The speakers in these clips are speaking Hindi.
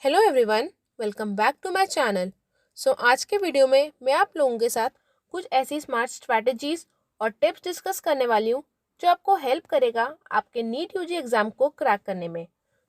Hello everyone, welcome back to my channel. आज के वीडियो में मैं आप लोगों के साथ कुछ ऐसी स्मार्ट स्ट्रैटेजीज और टिप्स डिस्कस करने वाली हूँ जो आपको हेल्प करेगा आपके नीट यूजी एग्जाम को क्रैक करने में।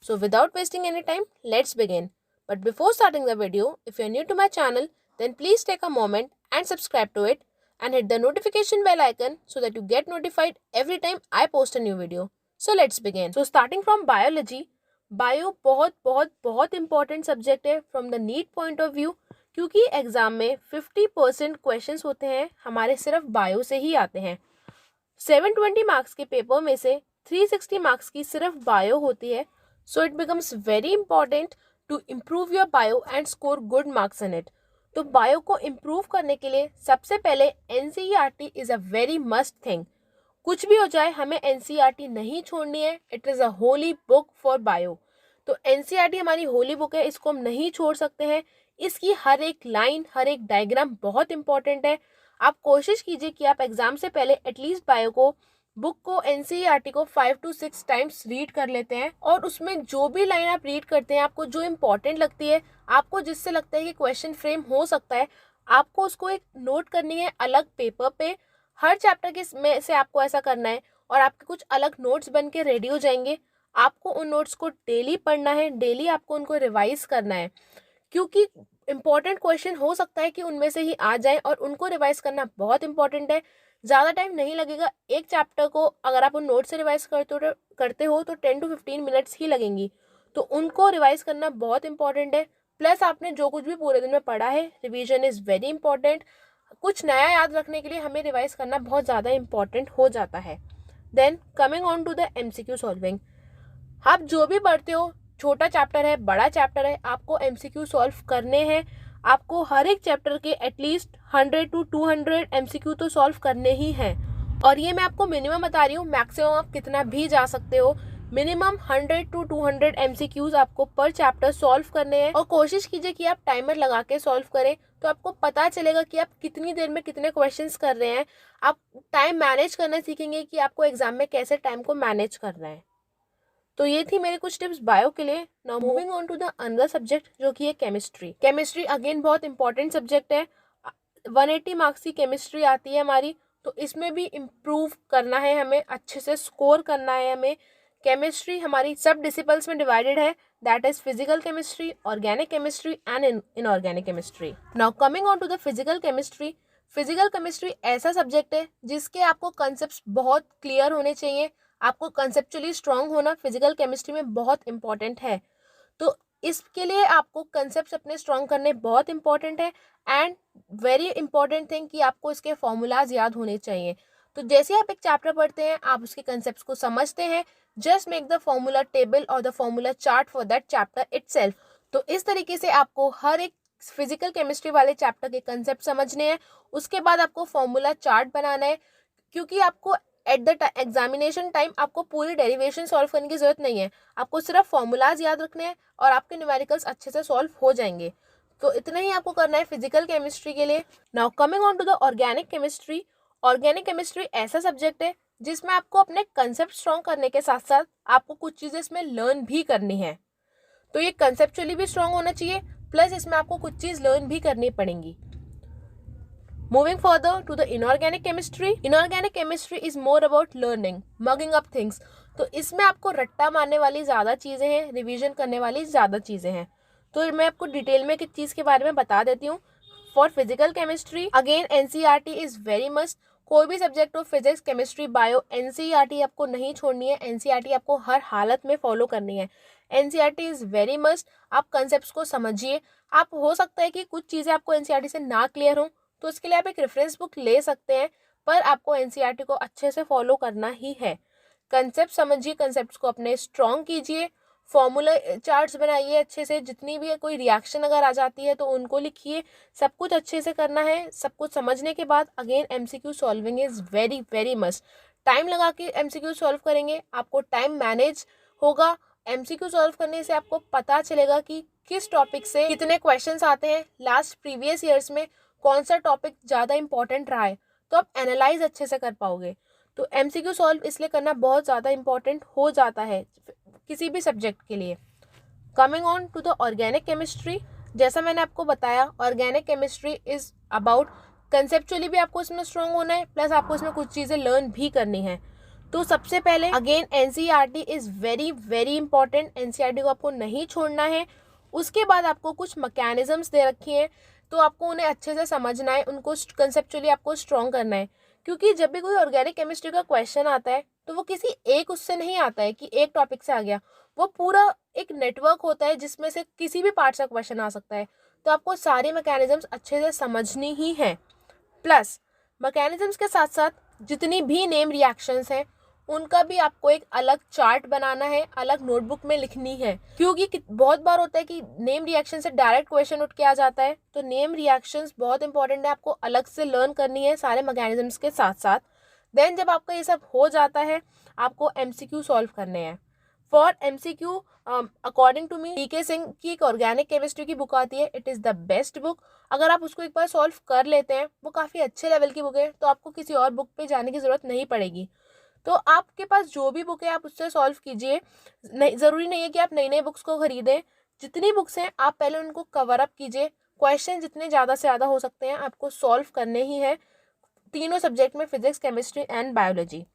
Without wasting any time, let's begin. But before starting the video, if you are new to my channel, then please take a moment and subscribe to it and hit the notification bell icon so that you get notified every time I post a new video. So let's begin. Starting from biology, bio बहुत बहुत बहुत इंपॉर्टेंट सब्जेक्ट है from the NEET point of view, क्योंकि एग्जाम में 50% क्वेश्चन होते हैं हमारे सिर्फ बायो से ही आते हैं। 720 मार्क्स के पेपर में से 360 मार्क्स की सिर्फ बायो होती है। So it becomes very important to improve your bio and score good marks in it. तो बायो को इम्प्रूव करने के लिए सबसे पहले NCERT is a very must thing. कुछ भी हो जाए, हमें एनसीईआरटी नहीं छोड़नी है। It is a holy book for bio. तो एनसीईआरटी हमारी होली बुक है, इसको हम नहीं छोड़ सकते हैं। इसकी हर एक लाइन, हर एक डायग्राम बहुत इंपॉर्टेंट है। आप कोशिश कीजिए कि आप एग्जाम से पहले एटलीस्ट बायो को, बुक को, एनसीईआरटी को 5 to 6 टाइम्स रीड कर लेते हैं, और उसमें जो भी लाइन आप रीड करते हैं, आपको जो इम्पोर्टेंट लगती है, आपको जिससे लगता है कि क्वेश्चन फ्रेम हो सकता है, आपको उसको एक नोट करनी है अलग पेपर पे। हर चैप्टर के में से आपको ऐसा करना है, और आपके कुछ अलग नोट्स बन के रेडी हो जाएंगे। आपको उन नोट्स को डेली पढ़ना है, डेली आपको उनको रिवाइज करना है, क्योंकि इंपॉर्टेंट क्वेश्चन हो सकता है कि उनमें से ही आ जाए, और उनको रिवाइज करना बहुत इंपॉर्टेंट है। ज़्यादा टाइम नहीं लगेगा। एक चैप्टर को अगर आप उन नोट से रिवाइज करते हो तो 10 to 15 मिनट्स ही लगेंगी। तो उनको रिवाइज करना बहुत इंपॉर्टेंट है। प्लस आपने जो कुछ भी पूरे दिन में पढ़ा है, रिवीजन इज़ वेरी इंपॉर्टेंट। कुछ नया याद रखने के लिए हमें रिवाइज करना बहुत ज़्यादा इंपॉर्टेंट हो जाता है। Then coming on to the MCQ solving. आप जो भी पढ़ते हो, छोटा चैप्टर है, बड़ा चैप्टर है, आपको एमसीक्यू सॉल्व करने हैं। आपको हर एक चैप्टर के एटलीस्ट 100 to 200 एमसीक्यू तो सॉल्व करने ही हैं। और ये मैं आपको मिनिमम बता रही हूँ, मैक्सिमम आप कितना भी जा सकते हो। मिनिमम 100 to 200 एमसीक्यूज आपको पर चैप्टर सॉल्व करने हैं। और कोशिश कीजिए कि आप टाइमर लगा के सॉल्व करें, तो आपको पता चलेगा कि आप कितनी देर में कितने क्वेश्चंस कर रहे हैं। आप टाइम मैनेज करना सीखेंगे कि आपको एग्जाम में कैसे टाइम को मैनेज करना है। तो ये थी मेरे कुछ टिप्स बायो के लिए। Now moving on to the another subject, जो कि है केमिस्ट्री। केमिस्ट्री अगेन बहुत इंपॉर्टेंट सब्जेक्ट है। 180 मार्क्स की केमिस्ट्री आती है हमारी, तो इसमें भी इम्प्रूव करना है हमें, अच्छे से स्कोर करना है हमें। केमिस्ट्री हमारी सब डिसिपल्स में डिवाइडेड है, that is physical chemistry, organic chemistry and inorganic chemistry. Now coming on to the physical chemistry. Physical chemistry ऐसा सब्जेक्ट है जिसके आपको कंसेप्ट बहुत क्लियर होने चाहिए। आपको कंसेप्चुअली स्ट्रांग होना फिजिकल केमिस्ट्री में बहुत इंपॉर्टेंट है। तो इसके लिए आपको कंसेप्ट अपने स्ट्रांग करने बहुत इंपॉर्टेंट है। एंड वेरी इंपॉर्टेंट थिंग कि आपको इसके फॉर्मूलाज याद होने चाहिए। तो जैसे आप एक चैप्टर पढ़ते हैं, आप उसके कंसेप्ट को समझते हैं, just make the formula table और the formula chart for that chapter itself. तो इस तरीके से आपको हर एक फिजिकल केमिस्ट्री वाले चैप्टर के कंसेप्ट समझने हैं। उसके बाद आपको फॉर्मूला चार्ट बनाना है, क्योंकि आपको एट द एग्जामिनेशन टाइम आपको पूरी डेरिवेशन सॉल्व करने की जरूरत नहीं है। आपको सिर्फ फॉर्मूलाज याद रखने हैं और आपके न्यूमेरिकल्स अच्छे से सॉल्व हो जाएंगे। तो इतना ही आपको करना है फिजिकल केमिस्ट्री के लिए। Now coming on to the organic chemistry. Organic chemistry ऐसा सब्जेक्ट है जिसमें आपको अपने कंसेप्ट स्ट्रॉन्ग करने के साथ साथ आपको कुछ चीज़ें इसमें लर्न भी करनी है। तो ये कंसेप्चुअली भी स्ट्रॉन्ग होना चाहिए, प्लस इसमें आपको कुछ चीज़ लर्न भी करनी पड़ेंगी। Moving further to the inorganic chemistry. Inorganic chemistry is more about learning, mugging up things. तो इसमें आपको रट्टा मारने वाली ज़्यादा चीज़ें हैं, रिवीजन करने वाली ज़्यादा चीज़ें हैं। तो मैं आपको डिटेल में किस चीज़ के बारे में बता देती हूँ। For physical chemistry again NCERT is very must. कोई भी सब्जेक्ट हो, फिजिक्स, केमिस्ट्री, बायो, एनसीईआरटी आपको नहीं छोड़नी है। एनसीईआरटी आपको हर हालत में फॉलो करनी है। NCERT is very must. आप कंसेप्ट को समझिए। आप हो सकता है कि कुछ चीज़ें आपको एनसीईआरटी से ना क्लियर हो, तो इसके लिए आप एक रेफरेंस बुक ले सकते हैं, पर आपको एनसीईआरटी को अच्छे से फॉलो करना ही है। कंसेप्ट समझिए, कंसेप्ट को अपने स्ट्रॉन्ग कीजिए, फॉर्मूला चार्ट्स बनाइए अच्छे से। जितनी भी कोई रिएक्शन अगर आ जाती है तो उनको लिखिए। सब कुछ अच्छे से करना है। सब कुछ समझने के बाद again MCQ solving is very very must. Time लगा के एमसीक्यू सॉल्व करेंगे, आपको टाइम मैनेज होगा। एमसीक्यू सॉल्व करने से आपको पता चलेगा कि किस टॉपिक से कितने क्वेश्चंस आते हैं, लास्ट प्रीवियस ईयर्स में कौन सा टॉपिक ज़्यादा इंपॉर्टेंट रहा है, तो आप एनालाइज अच्छे से कर पाओगे। तो एमसीक्यू सॉल्व इसलिए करना बहुत ज़्यादा इंपॉर्टेंट हो जाता है किसी भी सब्जेक्ट के लिए। Coming on to the organic chemistry, जैसा मैंने आपको बताया organic chemistry is about conceptually भी आपको इसमें स्ट्रॉन्ग होना है, प्लस आपको इसमें कुछ चीज़ें लर्न भी करनी है। तो सबसे पहले again NCERT is very very important, NCERT को आपको नहीं छोड़ना है। उसके बाद आपको कुछ मैकेनिज्म्स दे रखी हैं, तो आपको उन्हें अच्छे से समझना है, उनको कंसेप्चुअली आपको स्ट्रॉन्ग करना है। क्योंकि जब भी कोई ऑर्गेनिक केमिस्ट्री का क्वेश्चन आता है तो वो किसी एक उससे नहीं आता है कि एक टॉपिक से आ गया, वो पूरा एक नेटवर्क होता है जिसमें से किसी भी पार्ट से क्वेश्चन आ सकता है। तो आपको सारी मैकेनिज्म्स अच्छे से समझनी ही है। प्लस मैकेनिज्म्स के साथ साथ जितनी भी नेम रिएक्शंस हैं उनका भी आपको एक अलग चार्ट बनाना है, अलग नोटबुक में लिखनी है। क्योंकि बहुत बार होता है कि नेम रिएक्शन से डायरेक्ट क्वेश्चन उठ के आ जाता है, तो नेम रिएक्शंस बहुत इंपॉर्टेंट है, आपको अलग से लर्न करनी है सारे मैकेनिज्म्स के साथ साथ। देन जब आपका ये सब हो जाता है आपको एमसीक्यू सॉल्व करने हैं। For MCQ according to me P K Singh की एक ऑर्गेनिक केमिस्ट्री की बुक आती है, it is the best book. अगर आप उसको एक बार सॉल्व कर लेते हैं, वो काफ़ी अच्छे लेवल की बुक है, तो आपको किसी और बुक पे जाने की ज़रूरत नहीं पड़ेगी। तो आपके पास जो भी बुक है आप उससे सॉल्व कीजिए। नहीं, ज़रूरी नहीं है कि आप नई नई बुक्स को खरीदें। जितनी बुक्स हैं आप पहले उनको कवर अप कीजिए। क्वेश्चन जितने ज़्यादा से ज़्यादा हो सकते हैं आपको सॉल्व करने ही है, तीनों सब्जेक्ट में, physics, chemistry and biology.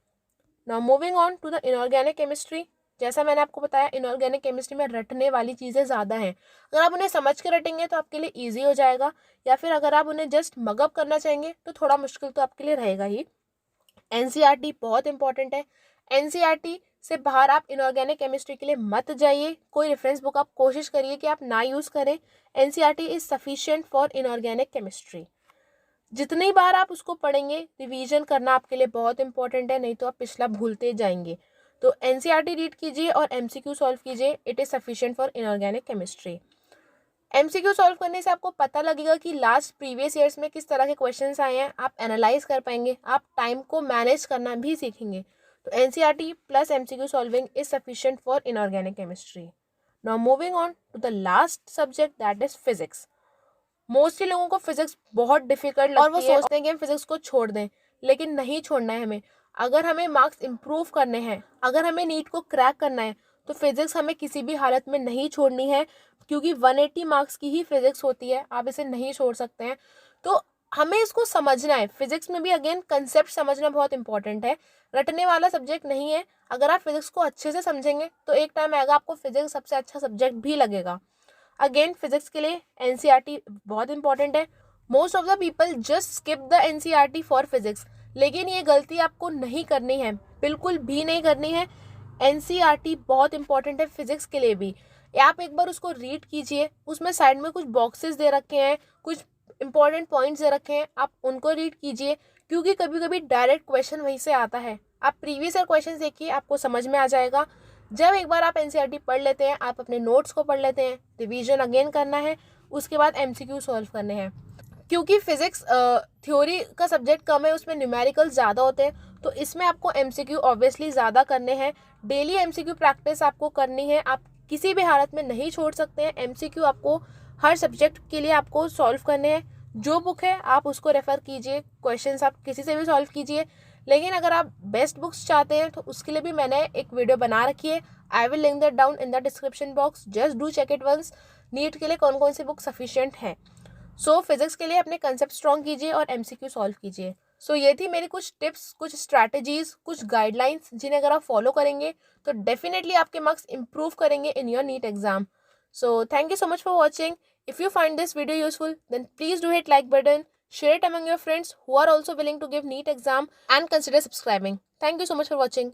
Now moving on to the inorganic chemistry. जैसा मैंने आपको बताया इनऑर्गेनिक केमिस्ट्री में रटने वाली चीज़ें ज़्यादा हैं। अगर आप उन्हें समझ के रटेंगे तो आपके लिए ईजी हो जाएगा, या फिर अगर आप उन्हें जस्ट मगअप करना चाहेंगे तो थोड़ा मुश्किल तो आपके लिए रहेगा ही। एनसीईआरटी बहुत इंपॉर्टेंट है। एनसीईआरटी से बाहर आप इनऑर्गेनिक केमिस्ट्री के लिए मत जाइए। कोई रेफरेंस बुक आप कोशिश करिए कि आप ना यूज़ करें। NCERT is sufficient for inorganic chemistry. जितनी बार आप उसको पढ़ेंगे रिवीजन करना आपके लिए बहुत इंपॉर्टेंट है, नहीं तो आप पिछला भूलते जाएंगे। तो एनसीईआरटी रीड कीजिए और एमसीक्यू सॉल्व कीजिए, it is sufficient for inorganic chemistry. MCQ solve करने से आपको पता लगेगा कि लास्ट प्रीवियस ईयर्स में किस तरह के क्वेश्चंस आए हैं, आप एनालाइज कर पाएंगे, आप टाइम को मैनेज करना भी सीखेंगे। तो NCERT plus MCQ solving is sufficient for inorganic chemistry. Now moving on to the last subject that is physics. Mostly लोगों को फिजिक्स बहुत डिफिकल्ट लगती है और वो सोचते हैं कि हम फिजिक्स को छोड़ दें, लेकिन नहीं छोड़ना है हमें। अगर हमें मार्क्स इम्प्रूव करने हैं, अगर हमें नीट को क्रैक करना है, तो फिजिक्स हमें किसी भी हालत में नहीं छोड़नी है, क्योंकि 180 मार्क्स की ही फिजिक्स होती है, आप इसे नहीं छोड़ सकते हैं। तो हमें इसको समझना है। फिजिक्स में भी अगेन कंसेप्ट समझना बहुत इंपॉर्टेंट है, रटने वाला सब्जेक्ट नहीं है। अगर आप फिजिक्स को अच्छे से समझेंगे तो एक टाइम आएगा आपको फिजिक्स सबसे अच्छा सब्जेक्ट भी लगेगा। अगेन फिजिक्स के लिए एनसीईआरटी बहुत इंपॉर्टेंट है। Most of the people just skip the NCERT for physics, लेकिन ये गलती आपको नहीं करनी है, बिल्कुल भी नहीं करनी है। एनसीईआरटी बहुत इंपॉर्टेंट है फिजिक्स के लिए भी। आप एक बार उसको रीड कीजिए, उसमें साइड में कुछ बॉक्सेस दे रखे हैं, कुछ इंपॉर्टेंट पॉइंट्स दे रखे हैं, आप उनको रीड कीजिए, क्योंकि कभी कभी डायरेक्ट क्वेश्चन वहीं से आता है। आप प्रीवियस ईयर क्वेश्चन देखिए, आपको समझ में आ जाएगा। जब एक बार आप एनसीईआरटी पढ़ लेते हैं, आप अपने नोट्स को पढ़ लेते हैं, रिवीजन अगेन करना है, उसके बाद एमसीक्यू सॉल्व करने हैं। क्योंकि फिजिक्स थ्योरी का सब्जेक्ट कम है, उसमें न्यूमेरिकल ज़्यादा होते हैं, तो इसमें आपको एमसीक्यू ऑब्वियसली ज़्यादा करने हैं। डेली एमसीक्यू प्रैक्टिस आपको करनी है, आप किसी भी हालत में नहीं छोड़ सकते हैं। एमसीक्यू आपको हर सब्जेक्ट के लिए आपको सॉल्व करने हैं। जो बुक है आप उसको रेफ़र कीजिए, क्वेश्चंस आप किसी से भी सॉल्व कीजिए। लेकिन अगर आप बेस्ट बुक्स चाहते हैं तो उसके लिए भी मैंने एक वीडियो बना रखी है, I will link that down in the description box, just do check it once. NEET के लिए कौन कौन सी बुक सफिशिएंट है। सो फिजिक्स के लिए अपने कंसेप्ट स्ट्रॉन्ग कीजिए और एमसीक्यू सॉल्व कीजिए। सो ये थी मेरी कुछ टिप्स, कुछ स्ट्रैटेजीज, कुछ गाइडलाइंस, जिन्हें अगर आप फॉलो करेंगे तो डेफिनेटली आपके मार्क्स इंप्रूव करेंगे in your NEET exam. So thank you so much for watching. If you find this video useful, then please do hit like button, share it among your friends who are also willing to give NEET exam, and consider subscribing. Thank you so much for watching.